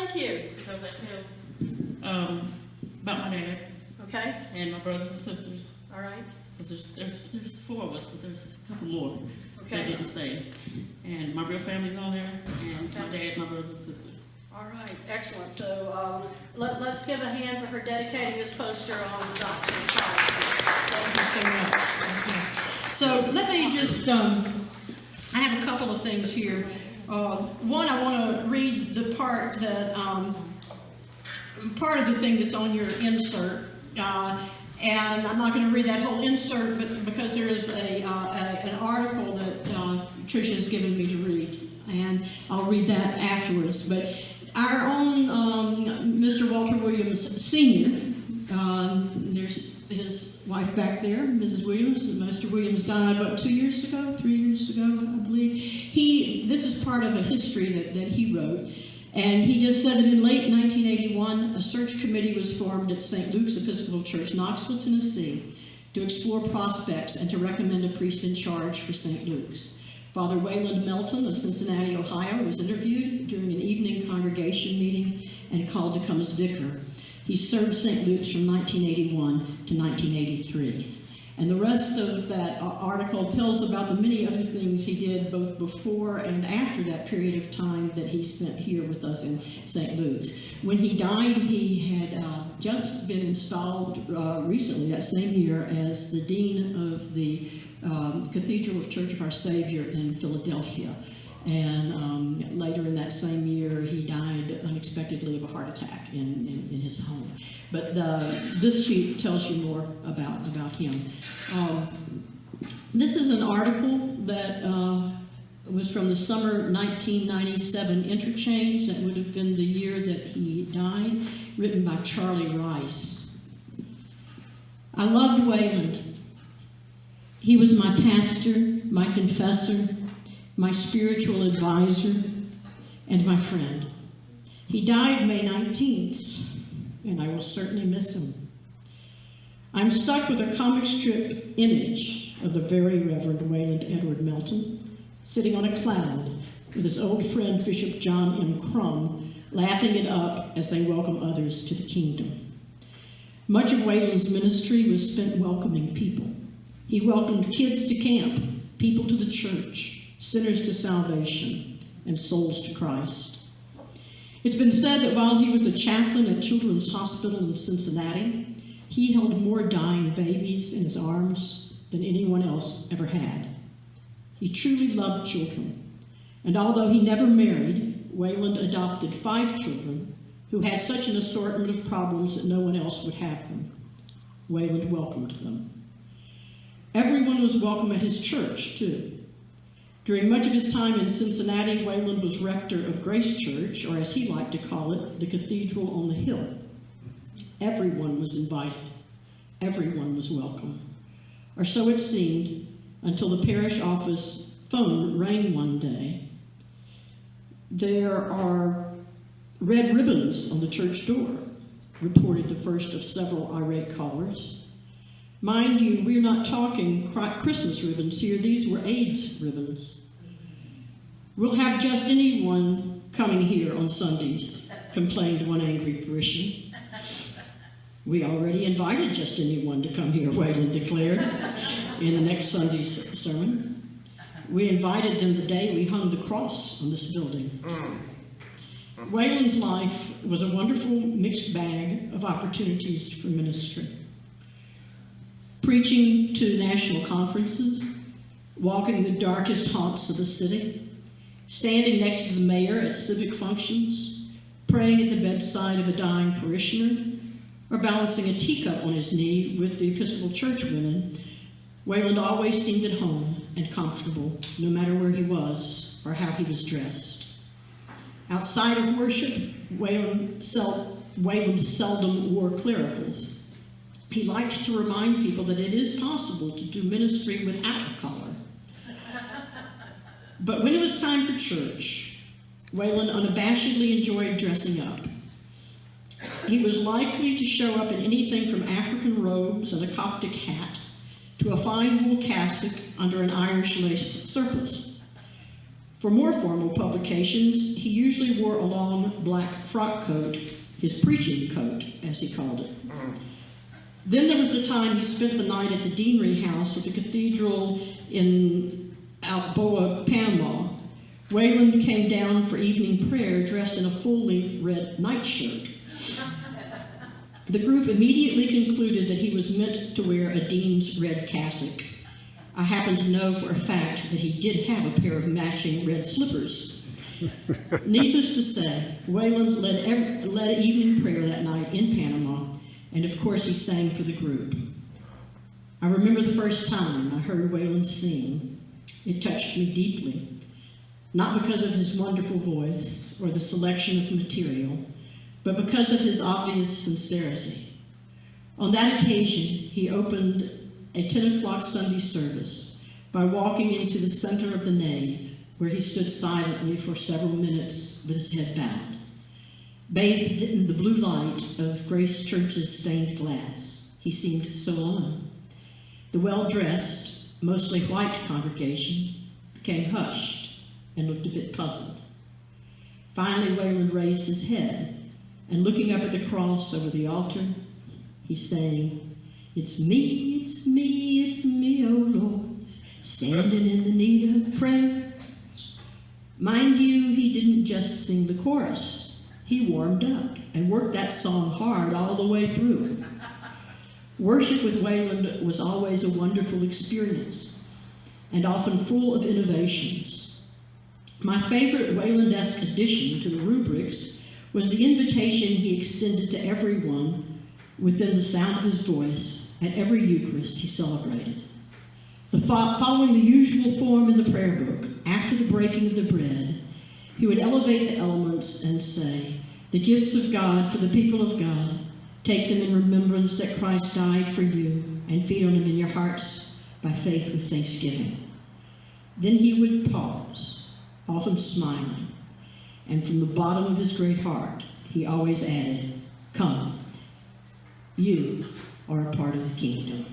thank you. Because that tells about my dad Okay, and my brothers and sisters. all right, Because there's four of us, but there's a couple more that okay, didn't stay. And my real family's on there, and my Okay. dad, my brothers and sisters. all right, excellent. So let's give a hand for her dedicating this poster on Stockton College. Thank you so much. Okay. So let me just, I have a couple of things here. One, I want to read the part that, part of the thing that's on your insert. And I'm not going to read that whole insert, but because there is an article that Tricia has given me to read, and I'll read that afterwards. But our own Mr. Walter Williams Sr., there's his wife back there, Mrs. Williams. Mr. Williams died, what, 3 years ago, I believe. This is part of a history that he wrote. And he just said that in late 1981, a search committee was formed at St. Luke's Episcopal Church, Knoxville, Tennessee, to explore prospects and to recommend a priest in charge for St. Luke's. Father Wayland Melton of Cincinnati, Ohio, was interviewed during an evening congregation meeting and called to come as vicar. He served St. Luke's from 1981 to 1983. And the rest of that article tells about the many other things he did both before and after that period of time that he spent here with us in St. Luke's. When he died, he had just been installed recently, that same year, as the Dean of the Cathedral of Church of Our Savior in Philadelphia. And later in that same year, he died unexpectedly of a heart attack in his home. But this sheet tells you more about him. This is an article that was from the summer 1997 interchange. That would have been the year that he died, written by Charlie Rice. I loved Wayland. He was my pastor, my confessor, my spiritual advisor, and my friend. He died May 19th, and I will certainly miss him. I'm stuck with a comic strip image of the very Reverend Wayland Edward Melton sitting on a cloud with his old friend Bishop John M. Crum laughing it up as they welcome others to the kingdom. Much of Wayland's ministry was spent welcoming people. He welcomed kids to camp, people to the church, sinners to salvation, and souls to Christ. It's been said that while he was a chaplain at Children's Hospital in Cincinnati, he held more dying babies in his arms than anyone else ever had. He truly loved children, and although he never married, Wayland adopted 5 children who had such an assortment of problems that no one else would have them. Wayland welcomed them. Everyone was welcome at his church, too. During much of his time in Cincinnati, Wayland was rector of Grace Church, or as he liked to call it, the Cathedral on the Hill. Everyone was invited. Everyone was welcome. Or so it seemed, until the parish office phone rang one day. There are red ribbons on the church door, reported the first of several irate callers. Mind you, we're not talking Christmas ribbons here. These were AIDS ribbons. We'll have just anyone coming here on Sundays, complained one angry parishioner. We already invited just anyone to come here, Wayland declared in the next Sunday's sermon. We invited them the day we hung the cross on this building. Wayland's life was a wonderful mixed bag of opportunities for ministry. Preaching to national conferences, walking the darkest haunts of the city, standing next to the mayor at civic functions, praying at the bedside of a dying parishioner, or balancing a teacup on his knee with the Episcopal Church women, Wayland always seemed at home and comfortable, no matter where he was or how he was dressed. Outside of worship, Wayland seldom wore clericals. He liked to remind people that it is possible to do ministry without a collar. But when it was time for church, Wayland unabashedly enjoyed dressing up. He was likely to show up in anything from African robes and a Coptic hat to a fine wool cassock under an Irish lace surplice. For more formal publications, he usually wore a long black frock coat, his preaching coat, as he called it. Then there was the time he spent the night at the deanery house of the cathedral in Balboa, Panama. Wayland came down for evening prayer dressed in a full-length red nightshirt. The group immediately concluded that he was meant to wear a dean's red cassock. I happen to know for a fact that he did have a pair of matching red slippers. Needless to say, Wayland led evening prayer that night in Panama, and of course he sang for the group. I remember the first time I heard Wayland sing. It touched me deeply, not because of his wonderful voice or the selection of material, but because of his obvious sincerity. On that occasion, he opened a 10 o'clock Sunday service by walking into the center of the nave, where he stood silently for several minutes with his head bowed, bathed in the blue light of Grace Church's stained glass. He seemed so alone. The well-dressed, mostly white congregation became hushed and looked a bit puzzled. Finally, Wayland raised his head, and looking up at the cross over the altar, he sang, it's me, oh Lord, standing in the need of prayer. Mind you, he didn't just sing the chorus. He warmed up and worked that song hard all the way through. Worship with Wayland was always a wonderful experience, and often full of innovations. My favorite Wayland-esque addition to the rubrics was the invitation he extended to everyone within the sound of his voice at every Eucharist he celebrated. Following the usual form in the prayer book, after the breaking of the bread, he would elevate the elements and say, the gifts of God for the people of God, take them in remembrance that Christ died for you, and feed on them in your hearts by faith with thanksgiving. Then he would pause, often smiling, and from the bottom of his great heart, he always added, come, you are a part of the kingdom.